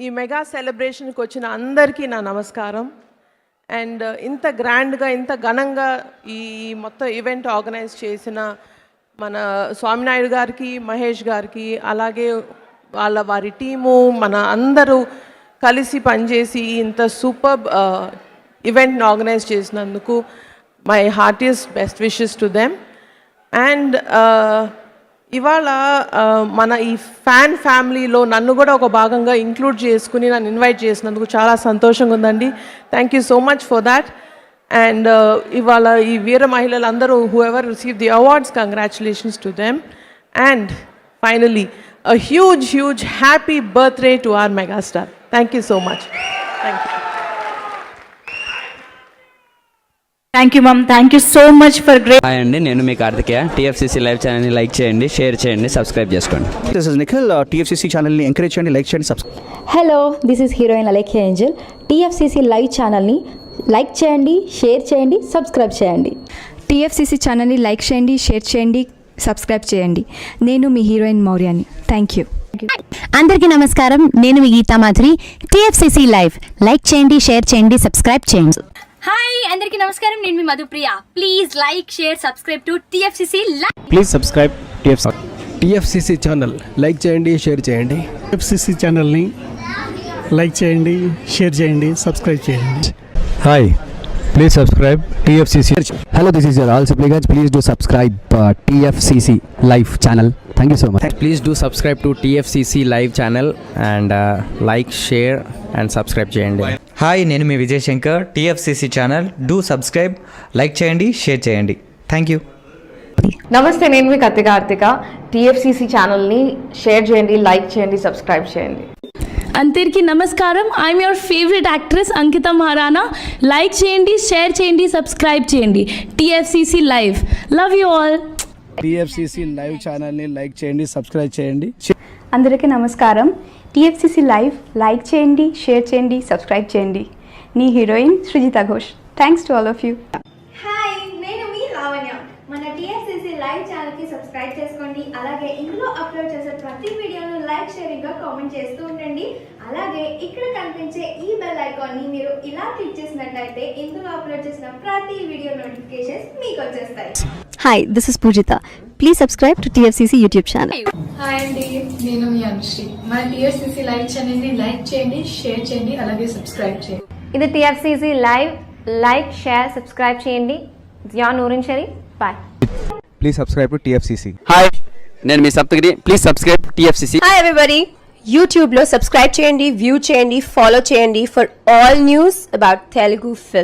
ఈ మెగా సెలబ్రేషన్కి వచ్చిన అందరికీ నా నమస్కారం. అండ్ ఇంత గ్రాండ్గా ఇంత ఘనంగా ఈ మొత్తం ఈవెంట్ ఆర్గనైజ్ చేసిన మన స్వామినాయుడు గారికి, మహేష్ గారికి, అలాగే వారి టీము, మన అందరూ కలిసి పనిచేసి ఇంత సూపర్ ఈవెంట్ని ఆర్గనైజ్ చేసినందుకు my heartiest best wishes to them. And ఇవాళ మన ఈ ఫ్యామిలీలో నన్ను కూడా ఒక భాగంగా ఇంక్లూడ్ చేసుకుని నన్ను ఇన్వైట్ చేసినందుకు చాలా సంతోషంగా ఉందండి. Thank you so much for that. And ఇవాళ ఈ వీర మహిళలందరూ who ever receive the awards, congratulations to them. And finally a huge happy birthday to our megastar. Thank you so much. Thank you. Thank you ma'am, thank you so much for great. Hi అండి, నేను మీ Karthikeya. TFCC live ఛానల్ని like చేయండి, share చేయండి, subscribe చేసుకోండి. This is Nikhil. TFCC ఛానల్ని encourage చేయండి, like చేయండి, subscribe. Hello, this is heroine Alekhya Angel. TFCC live ఛానల్ని లైక్ చేయండి, షేర్ చేయండి, సబ్స్క్రైబ్ చేయండి. టీఎఫ్సీసీ ఛానల్ని లైక్ చేయండి, షేర్ చేయండి, సబ్స్క్రైబ్ చేయండి. నేను మీ హీరోయిన్ మౌర్యాని. Thank you. అందరికీ నమస్కారం, నేను మీ Gita Madhuri. TFCC live like చేయండి, షేర్ చేయండి, సబ్స్క్రైబ్ చేయండి. హాయ్ అందరికీ నమస్కారం, నేను మీ Madhupriya. Please like, share, subscribe to TFCC live. Please subscribe TFCC channel like చేయండి, షేర్ చేయండి. టీఎఫ్సీసీ ఛానల్ని లైక్ చేయండి, షేర్ చేయండి, సబ్స్క్రైబ్ చేయండి. Hi, please subscribe TFCC. Hello, this is your all supplicants. Please do subscribe TFCC live channel. Thank you so much. Please do subscribe to TFCC live channel and like, share and subscribe చేయండి. Hi, నేను మీ Vijay Shankar. TFCC channel do subscribe, like చేయండి, share చేయండి. Thank you. నమస్తే, నేను మీ Karthika. TFCC ఛానల్ని share చేయండి, లైక్ చేయండి, సబ్స్క్రైబ్ చేయండి. అందరికీ నమస్కారం, I'm your favourite actress Ankita Maharana. Like చేయండి, షేర్ చేయండి, సబ్స్క్రైబ్ చేయండి. TFCC live. Love you all. TFCC live ఛానల్ని లైక్ చేయండి, సబ్స్క్రైబ్ చేయండి. అందరికీ నమస్కారం. టీఎఫ్సీసీ లైవ్ లైక్ చేయండి, షేర్ చేయండి, సబ్స్క్రైబ్ చేయండి. నీ heroine Srujitha Ghosh. Thanks to all of you. Hi, నేను మీ లావణ్య. మన టీఎఫ్సీసీ లైవ్ ఛానల్కి సబ్స్క్రైబ్ చేసుకోండి. అలాగే ఇందులో అప్లోడ్ చేసే ప్రతి వీడియోను లైక్, షేరింగ్గా కామెంట్ చేస్తూ ఉండండి. అలాగే ఇక్కడ కనిపించే ఈ బెల్ ఐకాన్ని మీరు ఇలా క్లిక్ చేసినట్లయితే ఇందులో అప్లోడ్ చేసిన ప్రతి వీడియో నోటిఫికేషన్స్ మీకు వచ్చేస్తాయి. Hi, this is Poojitha. Please subscribe to TFCC YouTube channel. Hi అండి, నేను మీ అనుశ్రీ. మన టీఎఫ్సీసీ లైవ్ ఛానల్ని లైక్ చేయండి, షేర్ చేయండి, అలాగే సబ్స్క్రైబ్ చేయండి. ఇది TFCC live. Like, share, subscribe చేయండి. Zia Noorin Shari. Bye. Please subscribe to TFCC. Hi, నేను మీ Saptagiri. Please subscribe TFCC. Hi everybody. యూట్యూబ్లో సబ్స్క్రైబ్ చేయండి, వ్యూ చేయండి, ఫాలో చేయండి for all news about Telugu film.